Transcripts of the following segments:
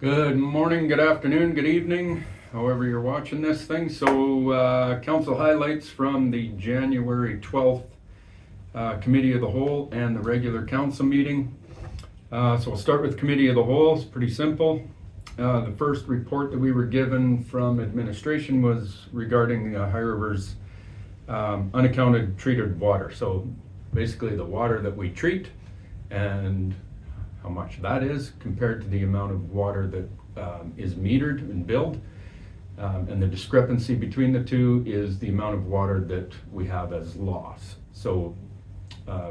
Good morning, good afternoon, good evening, however you're watching this thing. So, council highlights from the January 12th Committee of the Whole and the regular council meeting. So we'll start with Committee of the Whole. It's pretty simple. The first report that we were given from administration was regarding High River's unaccounted treated water. So basically the water that we treat and how much that is compared to the amount of water that is metered and billed. And the discrepancy between the two is the amount of water that we have as loss. So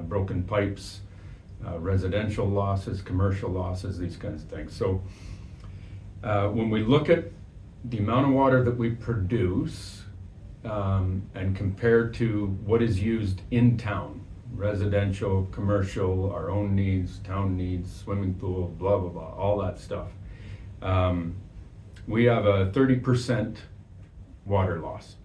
broken pipes, residential losses, commercial losses, these kinds of things. So when we look at the amount of water that we produce and compared to what is used in town, residential, commercial, our own needs, town needs, swimming pool, blah, blah, blah, all that stuff. We have a 30% water loss,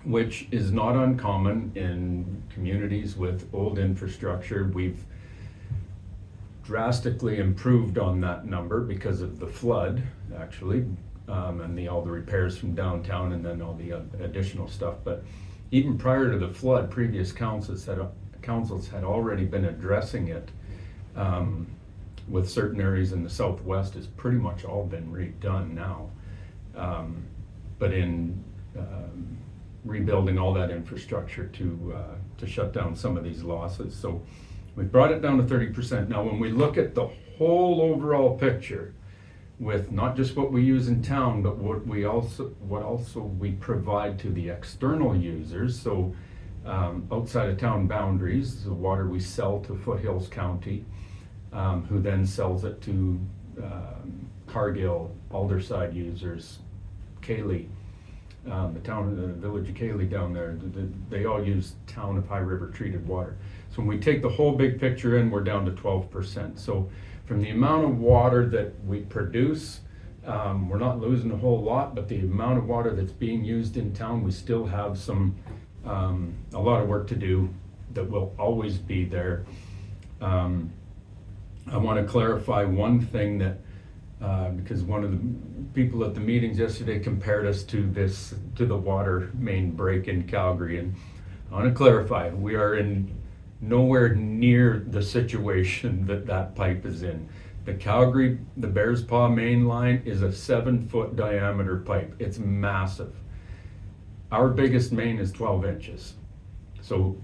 which is not uncommon in communities with old infrastructure. We've drastically improved on that number because of the flood, actually, and all the repairs from downtown and then all the additional stuff. But even prior to the flood, previous councils had already been addressing it with certain areas in the southwest. Has pretty much all been redone now. But in rebuilding all that infrastructure to shut down some of these losses. So we brought it down to 30%. Now when we look at the whole overall picture with not just what we use in town, but what also we provide to the external users. So outside of town boundaries, the water we sell to Foothills County, who then sells it to Cargill, Alderside users, Cayley, the village of Cayley down there. They all use town of High River treated water. So when we take the whole big picture in, we're down to 12%. So from the amount of water that we produce, we're not losing a whole lot, but the amount of water that's being used in town, we still have a lot of work to do that will always be there. I want to clarify one thing that, because one of the people at the meetings yesterday compared us to the water main break in Calgary, and I want to clarify, we are nowhere near the situation that pipe is in. The Calgary, the Bears Paw main line is a 7-foot diameter pipe. It's massive. Our biggest main is 12 inches. So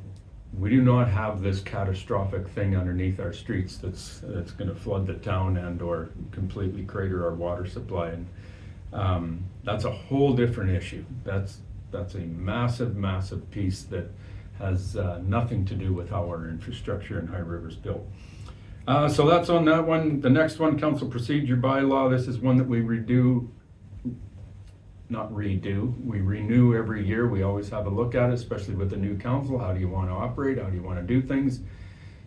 we do not have this catastrophic thing underneath our streets that's going to flood the town and or completely crater our water supply. And that's a whole different issue. That's a massive, massive piece that has nothing to do with how our infrastructure in High River's built. So that's on that one. The next one, council procedure bylaw. This is one that we we renew every year. We always have a look at it, especially with the new council. How do you want to operate? How do you want to do things?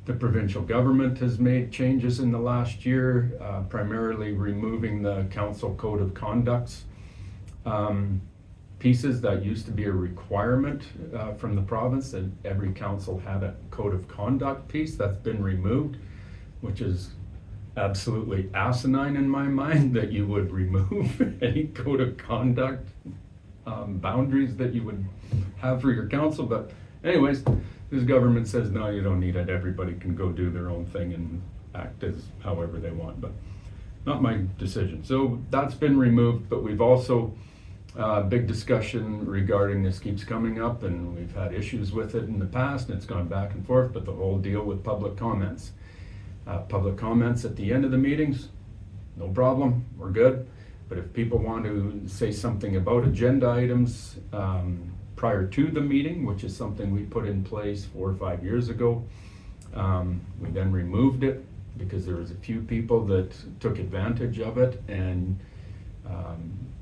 The provincial government has made changes in the last year, primarily removing the council code of conducts pieces that used to be a requirement from the province, that every council had a code of conduct piece. That's been removed, which is absolutely asinine in my mind, that you would remove any code of conduct boundaries that you would have for your council. But anyways, this government says no, you don't need it. Everybody can go do their own thing and act as however they want, but not my decision. So that's been removed, but we've also big discussion regarding this keeps coming up, and we've had issues with it in the past, and it's gone back and forth, but the whole deal with public comments. Public comments at the end of the meetings, no problem, we're good. But if people want to say something about agenda items prior to the meeting, which is something we put in place 4 or 5 years ago, we then removed it because there was a few people that took advantage of it and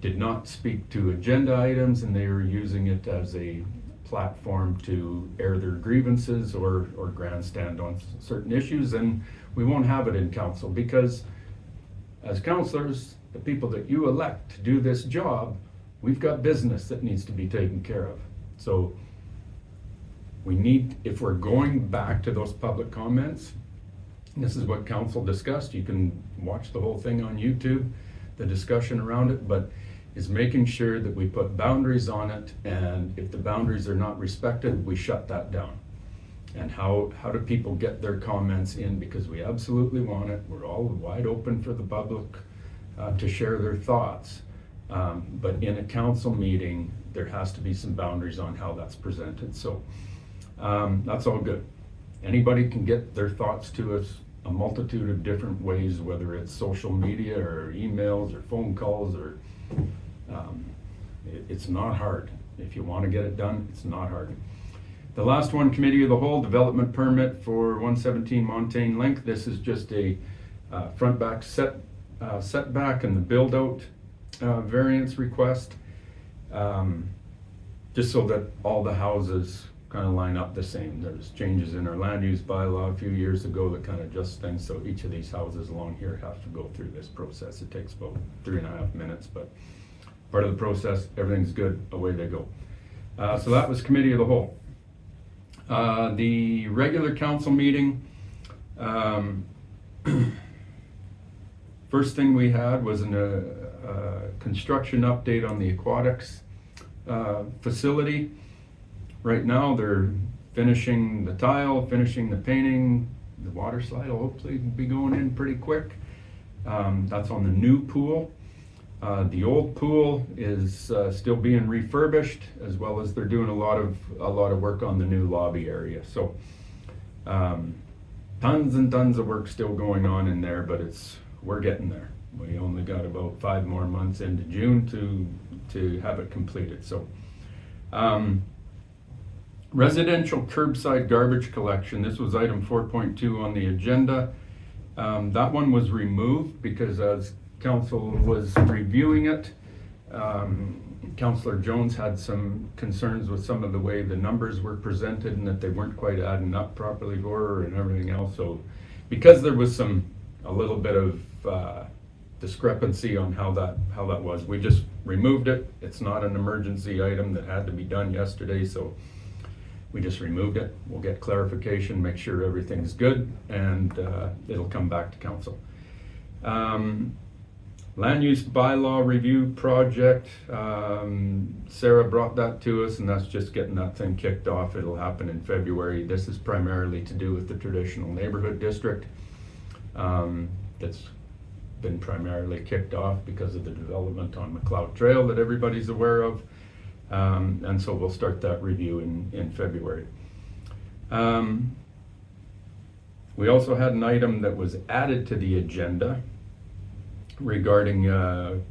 did not speak to agenda items, and they were using it as a platform to air their grievances or grandstand on certain issues. And we won't have it in council, because as councillors, the people that you elect to do this job, we've got business that needs to be taken care of. So we need, if we're going back to those public comments, This is what council discussed. You can watch the whole thing on YouTube, the discussion around it, but is making sure that we put boundaries on it, and if the boundaries are not respected, we shut that down. And how do people get their comments in, because we absolutely want it. We're all wide open for the public to share their thoughts. But in a council meeting, there has to be some boundaries on how that's presented. So that's all good. Anybody can get their thoughts to us a multitude of different ways, whether it's social media or emails or phone calls, or it's not hard. If you want to get it done, it's not hard. The last one, Committee of the Whole, development permit for 117 Montaigne Link. This is just a front back setback and the build out variance request, just so that all the houses kind of line up the same. There's changes in our land use bylaw a few years ago that kind of adjust things, so each of these houses along here have to go through this process. It takes about 3.5 minutes, but part of the process, everything's good, away they go. So that was Committee of the Whole. The regular council meeting, first thing we had was a construction update on the aquatics facility. Right now they're finishing the tile, finishing the painting. The water slide will hopefully be going in pretty quick. That's on the new pool. The old pool is still being refurbished, as well as they're doing a lot of work on the new lobby area. So tons and tons of work still going on in there, but we're getting there. We only got about 5 more months into June to have it completed. So residential curbside garbage collection. This was item 4.2 on the agenda. That one was removed because as council was reviewing it, Councillor Jones had some concerns with some of the way the numbers were presented and that they weren't quite adding up properly for her and everything else. So because there was a little bit of discrepancy on how that was, we just removed it. It's not an emergency item that had to be done yesterday, so we just removed it. We'll get clarification, make sure everything's good, and it'll come back to council. Land use bylaw review project, Sarah brought that to us, and that's just getting that thing kicked off. It'll happen in February. This is primarily to do with the traditional neighborhood district. That's been primarily kicked off because of the development on McLeod Trail that everybody's aware of. And so we'll start that review in February. We also had an item that was added to the agenda regarding an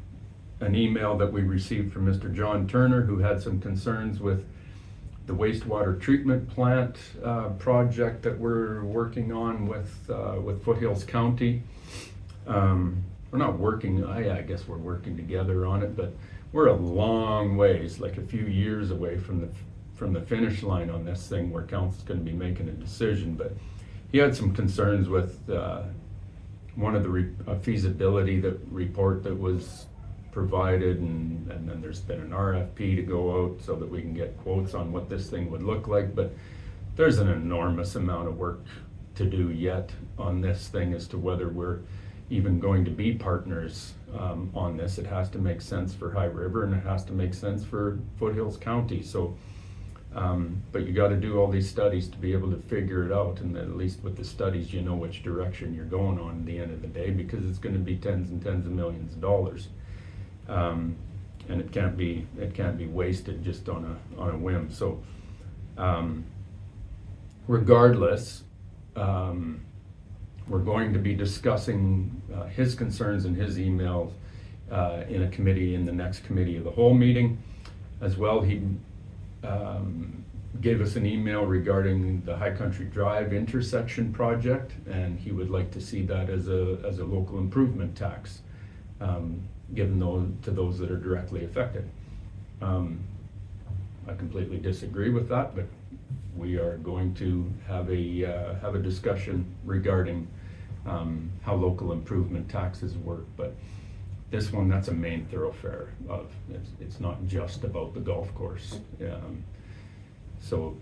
email that we received from Mr. John Turner, who had some concerns with the wastewater treatment plant project that we're working on with Foothills County. We're not working, I guess we're working together on it, but we're a long ways, like a few years away from the finish line on this thing where council's going to be making a decision. But he had some concerns with one of the feasibility report that was provided, and then there's been an RFP to go out so that we can get quotes on what this thing would look like. But there's an enormous amount of work to do yet on this thing as to whether we're even going to be partners on this. It has to make sense for High River, and it has to make sense for Foothills County. So, but you got to do all these studies to be able to figure it out, and at least with the studies, you know which direction you're going on at the end of the day, because it's going to be tens and tens of millions of dollars, and it can't be wasted just on a whim. So, regardless. We're going to be discussing his concerns and his emails in a committee, in the next Committee of the Whole meeting. As well, he gave us an email regarding the High Country Drive intersection project, and he would like to see that as a local improvement tax, given to those that are directly affected. I completely disagree with that, but we are going to have a discussion regarding how local improvement taxes work. But this one, that's a main thoroughfare of it's not just about the golf course. So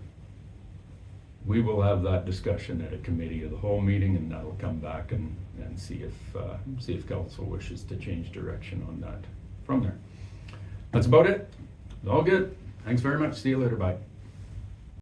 we will have that discussion at a committee of the whole meeting, and that'll come back and see if council wishes to change direction on that from there. That's about it. All good. Thanks very much. See you later. Bye.